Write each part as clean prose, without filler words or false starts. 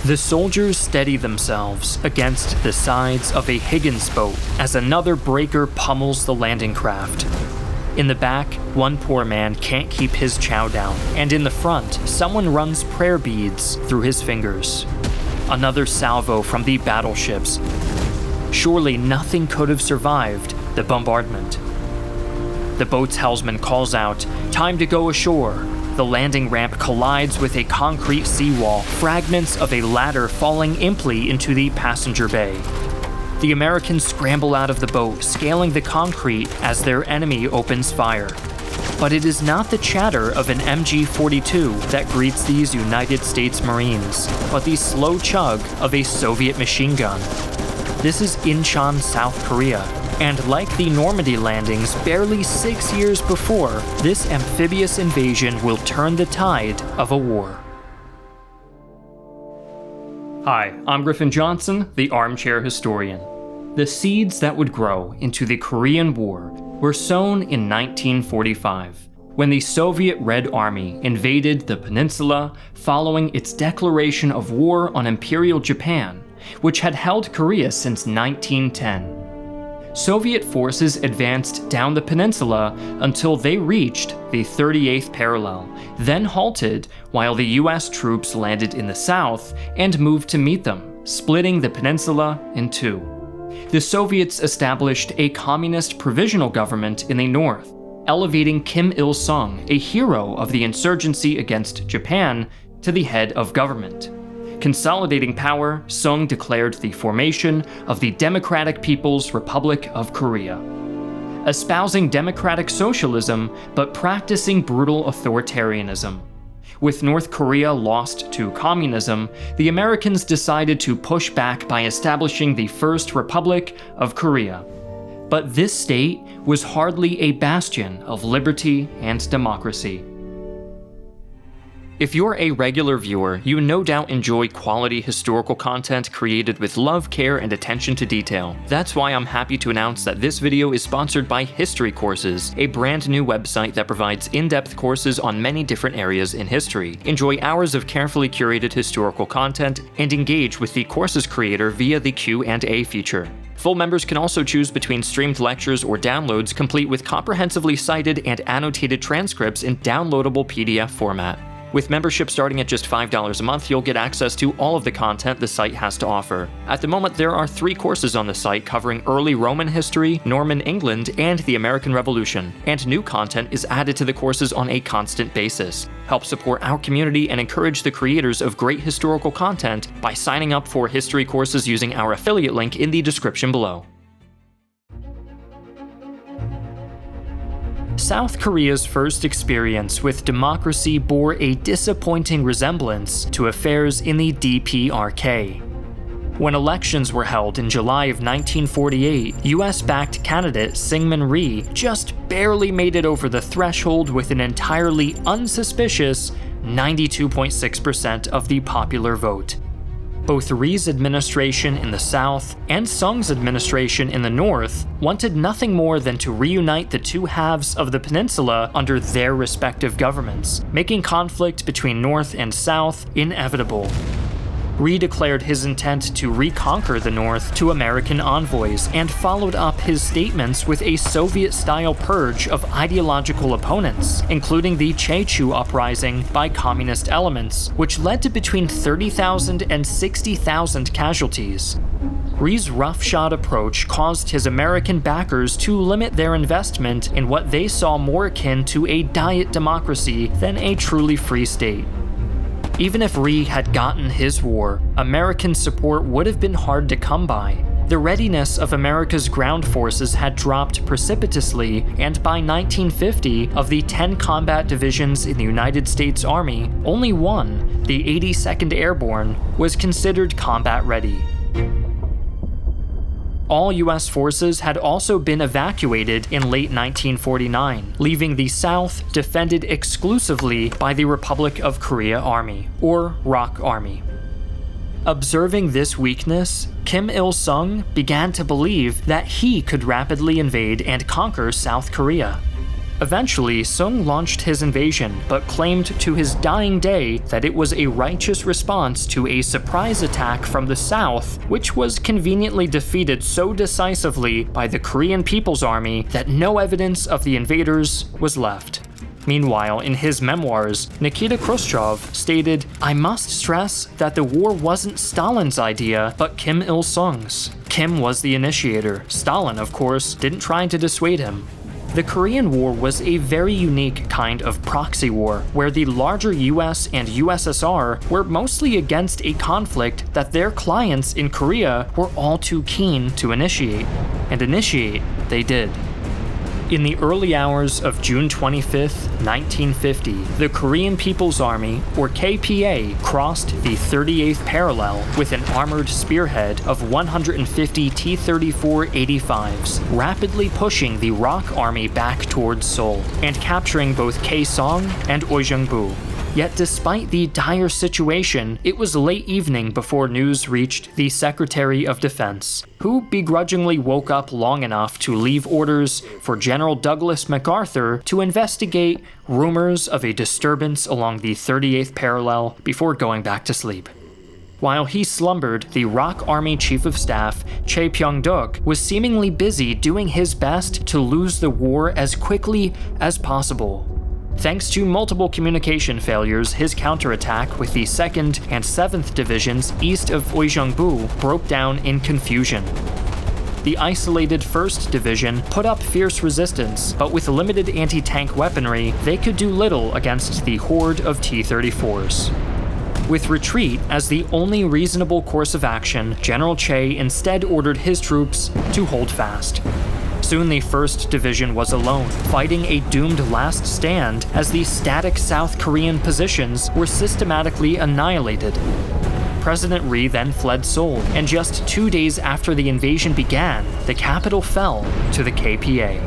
The soldiers steady themselves against the sides of a Higgins boat as another breaker pummels the landing craft. In the back, one poor man can't keep his chow down, and in the front, someone runs prayer beads through his fingers. Another salvo from the battleships. Surely nothing could have survived the bombardment. The boat's helmsman calls out, "Time to go ashore." The landing ramp collides with a concrete seawall, fragments of a ladder falling imply into the passenger bay. The Americans scramble out of the boat, scaling the concrete as their enemy opens fire. But it is not the chatter of an MG-42 that greets these United States Marines, but the slow chug of a Soviet machine gun. This is Incheon, South Korea, and like the Normandy landings barely 6 years before, this amphibious invasion will turn the tide of a war. Hi, I'm Griffin Johnson, the Armchair Historian. The seeds that would grow into the Korean War were sown in 1945, when the Soviet Red Army invaded the peninsula following its declaration of war on Imperial Japan, which had held Korea since 1910. Soviet forces advanced down the peninsula until they reached the 38th parallel, then halted while the US troops landed in the south and moved to meet them, splitting the peninsula in two. The Soviets established a communist provisional government in the north, elevating Kim Il-sung, a hero of the insurgency against Japan, to the head of government. Consolidating power, Sung declared the formation of the Democratic People's Republic of Korea. Espousing democratic socialism, but practicing brutal authoritarianism. With North Korea lost to communism, the Americans decided to push back by establishing the First Republic of Korea. But this state was hardly a bastion of liberty and democracy. If you're a regular viewer, you no doubt enjoy quality historical content created with love, care, and attention to detail. That's why I'm happy to announce that this video is sponsored by History Courses, a brand new website that provides in-depth courses on many different areas in history. Enjoy hours of carefully curated historical content, and engage with the course's creator via the Q&A feature. Full members can also choose between streamed lectures or downloads complete with comprehensively cited and annotated transcripts in downloadable PDF format. With membership starting at just $5 a month, you'll get access to all of the content the site has to offer. At the moment, there are 3 courses on the site covering early Roman history, Norman England, and the American Revolution, and new content is added to the courses on a constant basis. Help support our community and encourage the creators of great historical content by signing up for history courses using our affiliate link in the description below. South Korea's first experience with democracy bore a disappointing resemblance to affairs in the DPRK. When elections were held in July of 1948, US-backed candidate Syngman Rhee just barely made it over the threshold with an entirely unsuspicious 92.6% of the popular vote. Both Rhee's administration in the south and Sung's administration in the north wanted nothing more than to reunite the two halves of the peninsula under their respective governments, making conflict between north and south inevitable. Rhee declared his intent to reconquer the north to American envoys and followed up his statements with a Soviet-style purge of ideological opponents, including the Chechu uprising by communist elements, which led to between 30,000 and 60,000 casualties. Rhee's roughshod approach caused his American backers to limit their investment in what they saw more akin to a diet democracy than a truly free state. Even if Rhee had gotten his war, American support would have been hard to come by. The readiness of America's ground forces had dropped precipitously, and by 1950, of the 10 combat divisions in the United States Army, only one, the 82nd Airborne, was considered combat ready. All US forces had also been evacuated in late 1949, leaving the South defended exclusively by the Republic of Korea Army, or ROK Army. Observing this weakness, Kim Il-sung began to believe that he could rapidly invade and conquer South Korea. Eventually, Sung launched his invasion, but claimed to his dying day that it was a righteous response to a surprise attack from the south, which was conveniently defeated so decisively by the Korean People's Army that no evidence of the invaders was left. Meanwhile, in his memoirs, Nikita Khrushchev stated, "I must stress that the war wasn't Stalin's idea, but Kim Il-sung's. Kim was the initiator. Stalin, of course, didn't try to dissuade him." The Korean War was a very unique kind of proxy war, where the larger US and USSR were mostly against a conflict that their clients in Korea were all too keen to initiate. And initiate they did. In the early hours of June 25, 1950, the Korean People's Army, or KPA, crossed the 38th parallel with an armored spearhead of 150 T-34-85s, rapidly pushing the ROK Army back towards Seoul, and capturing both Kaesong and Ojeongbu. Yet despite the dire situation, it was late evening before news reached the Secretary of Defense, who begrudgingly woke up long enough to leave orders for General Douglas MacArthur to investigate rumors of a disturbance along the 38th parallel before going back to sleep. While he slumbered, the ROK Army Chief of Staff, Chae Pyong-duk, was seemingly busy doing his best to lose the war as quickly as possible. Thanks to multiple communication failures, his counterattack with the 2nd and 7th Divisions east of Ojeongbu broke down in confusion. The isolated 1st Division put up fierce resistance, but with limited anti-tank weaponry, they could do little against the horde of T-34s. With retreat as the only reasonable course of action, General Chae instead ordered his troops to hold fast. Soon the 1st Division was alone, fighting a doomed last stand as the static South Korean positions were systematically annihilated. President Ri then fled Seoul, and just 2 days after the invasion began, the capital fell to the KPA.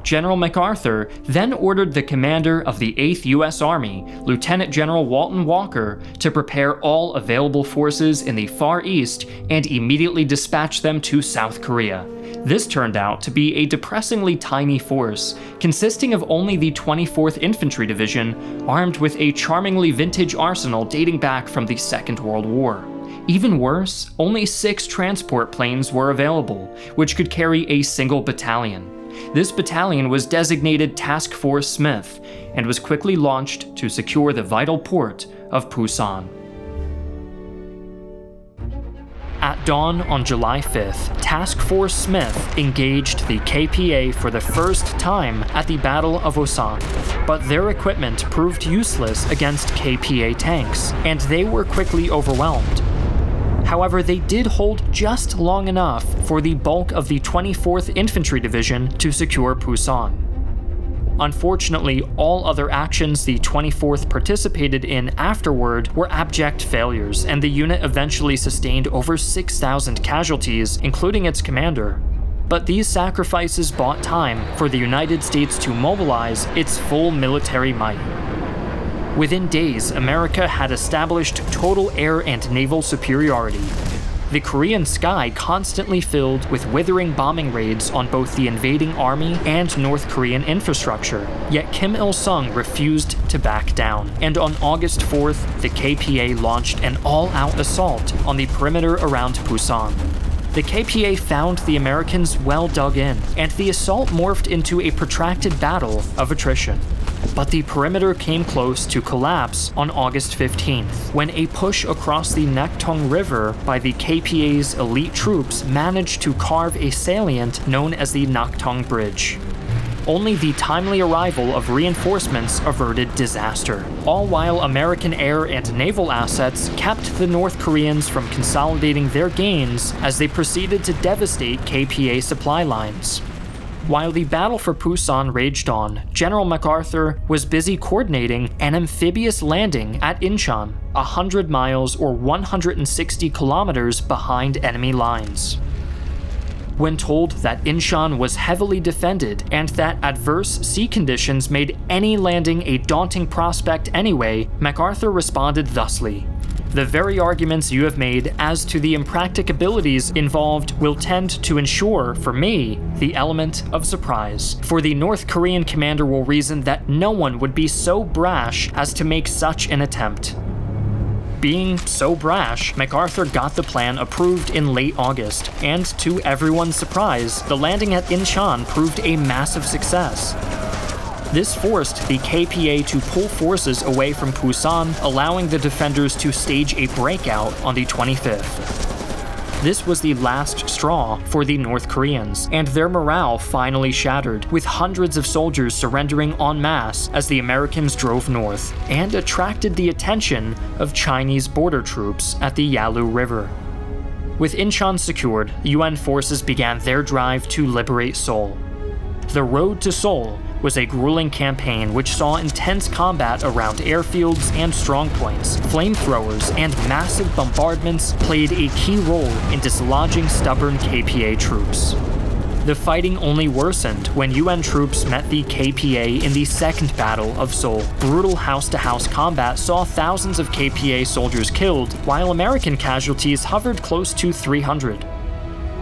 General MacArthur then ordered the commander of the 8th U.S. Army, Lieutenant General Walton Walker, to prepare all available forces in the Far East and immediately dispatch them to South Korea. This turned out to be a depressingly tiny force, consisting of only the 24th Infantry Division, armed with a charmingly vintage arsenal dating back from the Second World War. Even worse, only 6 transport planes were available, which could carry a single battalion. This battalion was designated Task Force Smith and was quickly launched to secure the vital port of Busan. At dawn on July 5th, Task Force Smith engaged the KPA for the first time at the Battle of Osan, but their equipment proved useless against KPA tanks, and they were quickly overwhelmed. However, they did hold just long enough for the bulk of the 24th Infantry Division to secure Busan. Unfortunately, all other actions the 24th participated in afterward were abject failures, and the unit eventually sustained over 6,000 casualties, including its commander. But these sacrifices bought time for the United States to mobilize its full military might. Within days, America had established total air and naval superiority. The Korean sky constantly filled with withering bombing raids on both the invading army and North Korean infrastructure, yet Kim Il-sung refused to back down, and on August 4th, the KPA launched an all-out assault on the perimeter around Busan. The KPA found the Americans well dug in, and the assault morphed into a protracted battle of attrition. But the perimeter came close to collapse on August 15th, when a push across the Naktung River by the KPA's elite troops managed to carve a salient known as the Naktung Bridge. Only the timely arrival of reinforcements averted disaster, all while American air and naval assets kept the North Koreans from consolidating their gains as they proceeded to devastate KPA supply lines. While the battle for Busan raged on, General MacArthur was busy coordinating an amphibious landing at Incheon, 100 miles or 160 kilometers behind enemy lines. When told that Incheon was heavily defended and that adverse sea conditions made any landing a daunting prospect anyway, MacArthur responded thusly, The very arguments you have made as to the impracticabilities involved will tend to ensure, for me, the element of surprise. For the North Korean commander will reason that no one would be so brash as to make such an attempt. Being so brash, MacArthur got the plan approved in late August, and to everyone's surprise, the landing at Incheon proved a massive success. This forced the KPA to pull forces away from Busan, allowing the defenders to stage a breakout on the 25th. This was the last straw for the North Koreans, and their morale finally shattered, with hundreds of soldiers surrendering en masse as the Americans drove north, and attracted the attention of Chinese border troops at the Yalu River. With Incheon secured, UN forces began their drive to liberate Seoul. The road to Seoul was a grueling campaign which saw intense combat around airfields and strongpoints. Flamethrowers and massive bombardments played a key role in dislodging stubborn KPA troops. The fighting only worsened when UN troops met the KPA in the Second Battle of Seoul. Brutal house-to-house combat saw thousands of KPA soldiers killed, while American casualties hovered close to 300.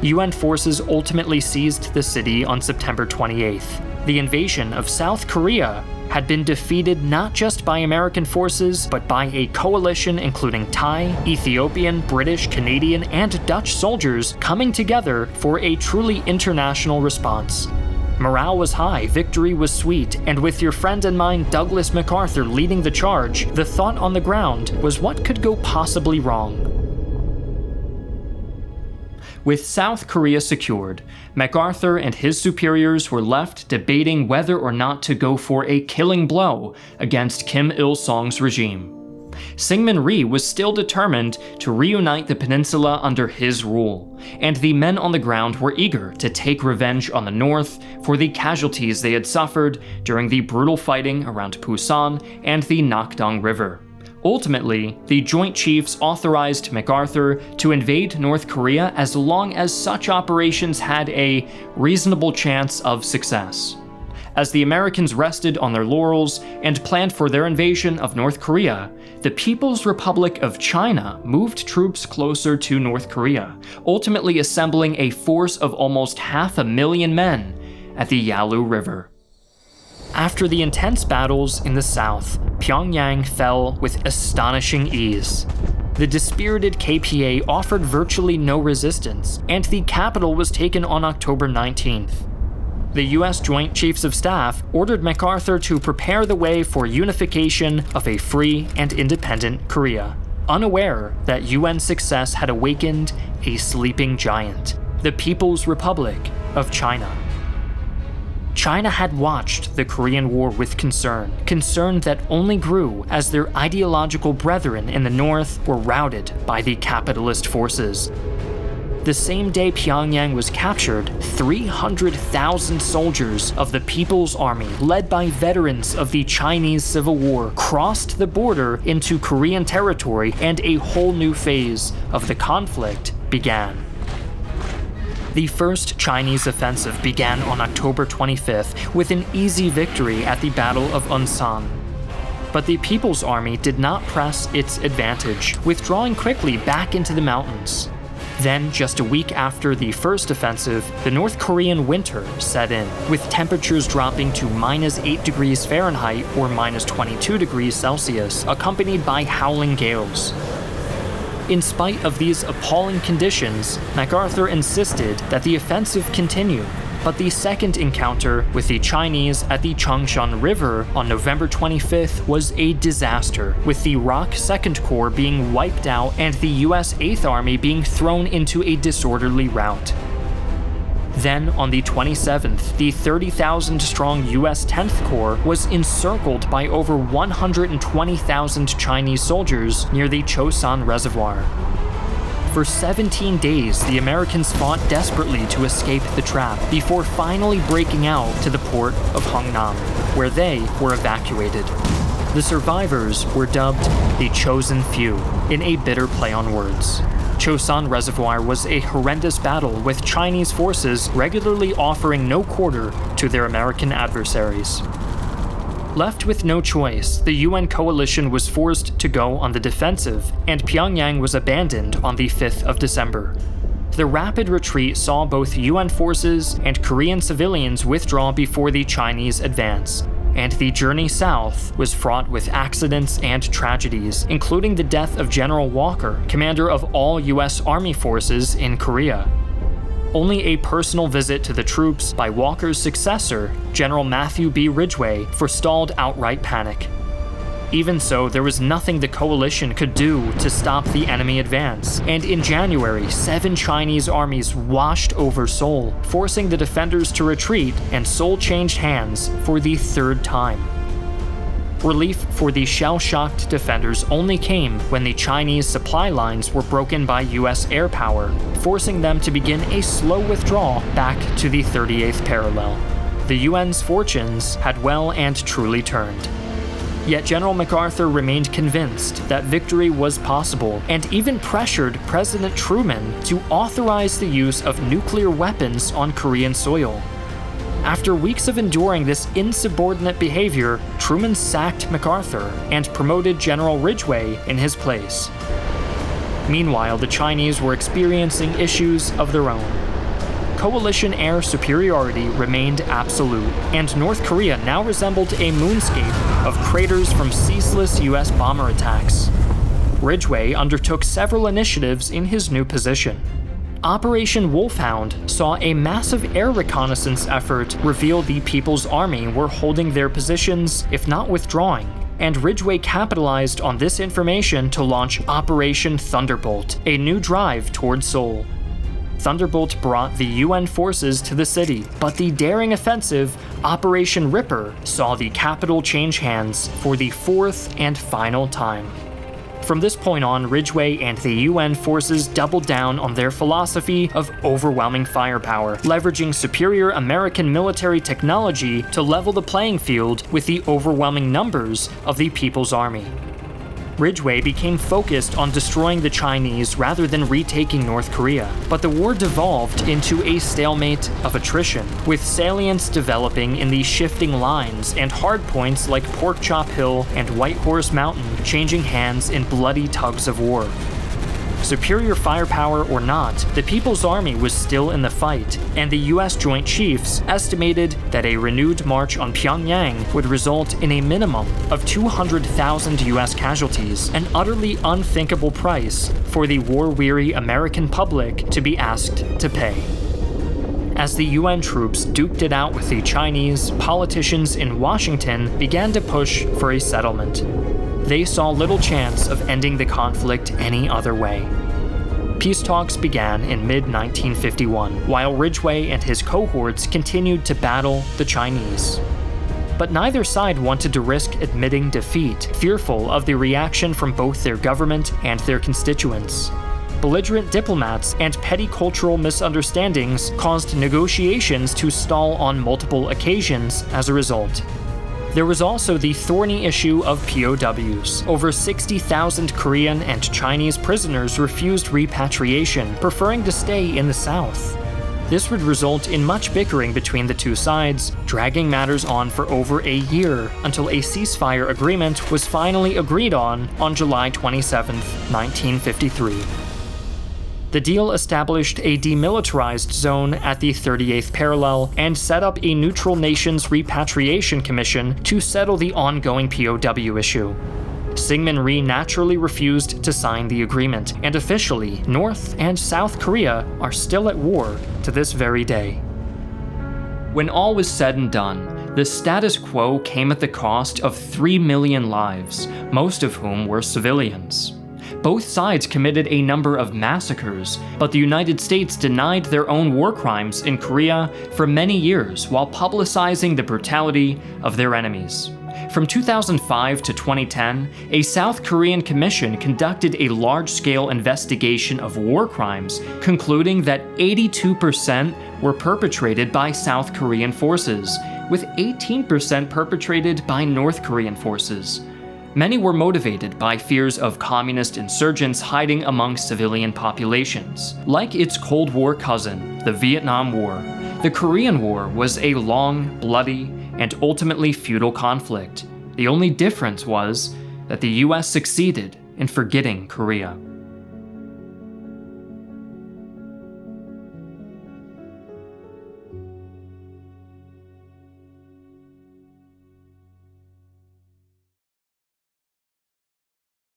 UN forces ultimately seized the city on September 28th. The invasion of South Korea had been defeated not just by American forces, but by a coalition including Thai, Ethiopian, British, Canadian, and Dutch soldiers coming together for a truly international response. Morale was high, victory was sweet, and with your friend and mine Douglas MacArthur leading the charge, the thought on the ground was what could go possibly wrong. With South Korea secured, MacArthur and his superiors were left debating whether or not to go for a killing blow against Kim Il-sung's regime. Syngman Rhee was still determined to reunite the peninsula under his rule, and the men on the ground were eager to take revenge on the North for the casualties they had suffered during the brutal fighting around Busan and the Nakdong River. Ultimately, the Joint Chiefs authorized MacArthur to invade North Korea as long as such operations had a reasonable chance of success. As the Americans rested on their laurels and planned for their invasion of North Korea, the People's Republic of China moved troops closer to North Korea, ultimately assembling a force of almost 500,000 men at the Yalu River. After the intense battles in the south, Pyongyang fell with astonishing ease. The dispirited KPA offered virtually no resistance, and the capital was taken on October 19th. The US Joint Chiefs of Staff ordered MacArthur to prepare the way for unification of a free and independent Korea, unaware that UN success had awakened a sleeping giant, the People's Republic of China. China had watched the Korean War with concern that only grew as their ideological brethren in the north were routed by the capitalist forces. The same day Pyongyang was captured, 300,000 soldiers of the People's Army, led by veterans of the Chinese Civil War, crossed the border into Korean territory, and a whole new phase of the conflict began. The first Chinese offensive began on October 25th with an easy victory at the Battle of Unsan. But the People's Army did not press its advantage, withdrawing quickly back into the mountains. Then, just a week after the first offensive, the North Korean winter set in, with temperatures dropping to -8 degrees Fahrenheit or -22 degrees Celsius, accompanied by howling gales. In spite of these appalling conditions, MacArthur insisted that the offensive continue, but the second encounter with the Chinese at the Cheongshan River on November 25th was a disaster, with the ROK 2nd Corps being wiped out and the US 8th Army being thrown into a disorderly rout. Then, on the 27th, the 30,000-strong US 10th Corps was encircled by over 120,000 Chinese soldiers near the Chosan Reservoir. For 17 days, the Americans fought desperately to escape the trap, before finally breaking out to the port of Hungnam, where they were evacuated. The survivors were dubbed the Chosen Few, in a bitter play on words. Chosan Reservoir was a horrendous battle, with Chinese forces regularly offering no quarter to their American adversaries. Left with no choice, the UN coalition was forced to go on the defensive, and Pyongyang was abandoned on the 5th of December. The rapid retreat saw both UN forces and Korean civilians withdraw before the Chinese advance, and the journey south was fraught with accidents and tragedies, including the death of General Walker, commander of all US Army forces in Korea. Only a personal visit to the troops by Walker's successor, General Matthew B. Ridgway, forestalled outright panic. Even so, there was nothing the coalition could do to stop the enemy advance, and in January, 7 Chinese armies washed over Seoul, forcing the defenders to retreat, and Seoul changed hands for the 3rd time. Relief for the shell-shocked defenders only came when the Chinese supply lines were broken by US air power, forcing them to begin a slow withdrawal back to the 38th parallel. The UN's fortunes had well and truly turned. Yet General MacArthur remained convinced that victory was possible, and even pressured President Truman to authorize the use of nuclear weapons on Korean soil. After weeks of enduring this insubordinate behavior, Truman sacked MacArthur and promoted General Ridgway in his place. Meanwhile, the Chinese were experiencing issues of their own. Coalition air superiority remained absolute, and North Korea now resembled a moonscape of craters from ceaseless US bomber attacks. Ridgway undertook several initiatives in his new position. Operation Wolfhound saw a massive air reconnaissance effort reveal the People's Army were holding their positions, if not withdrawing, and Ridgway capitalized on this information to launch Operation Thunderbolt, a new drive toward Seoul. Thunderbolt brought the UN forces to the city, but the daring offensive, Operation Ripper, saw the capital change hands for the 4th and final time. From this point on, Ridgway and the UN forces doubled down on their philosophy of overwhelming firepower, leveraging superior American military technology to level the playing field with the overwhelming numbers of the People's Army. Ridgway became focused on destroying the Chinese rather than retaking North Korea, but the war devolved into a stalemate of attrition, with salients developing in the shifting lines and hardpoints like Porkchop Hill and White Horse Mountain changing hands in bloody tugs of war. Superior firepower or not, the People's Army was still in the fight, and the US Joint Chiefs estimated that a renewed march on Pyongyang would result in a minimum of 200,000 US casualties, an utterly unthinkable price for the war-weary American public to be asked to pay. As the UN troops duked it out with the Chinese, politicians in Washington began to push for a settlement. They saw little chance of ending the conflict any other way. Peace talks began in mid-1951, while Ridgway and his cohorts continued to battle the Chinese. But neither side wanted to risk admitting defeat, fearful of the reaction from both their government and their constituents. Belligerent diplomats and petty cultural misunderstandings caused negotiations to stall on multiple occasions as a result. There was also the thorny issue of POWs. Over 60,000 Korean and Chinese prisoners refused repatriation, preferring to stay in the South. This would result in much bickering between the two sides, dragging matters on for over a year until a ceasefire agreement was finally agreed on July 27, 1953. The deal established a demilitarized zone at the 38th parallel and set up a neutral nations repatriation commission to settle the ongoing POW issue. Syngman Rhee naturally refused to sign the agreement, and officially, North and South Korea are still at war to this very day. When all was said and done, the status quo came at the cost of 3 million lives, most of whom were civilians. Both sides committed a number of massacres, but the United States denied their own war crimes in Korea for many years while publicizing the brutality of their enemies. From 2005 to 2010, a South Korean commission conducted a large-scale investigation of war crimes, concluding that 82% were perpetrated by South Korean forces, with 18% perpetrated by North Korean forces. Many were motivated by fears of communist insurgents hiding among civilian populations. Like its Cold War cousin, the Vietnam War, the Korean War was a long, bloody, and ultimately futile conflict. The only difference was that the US succeeded in forgetting Korea.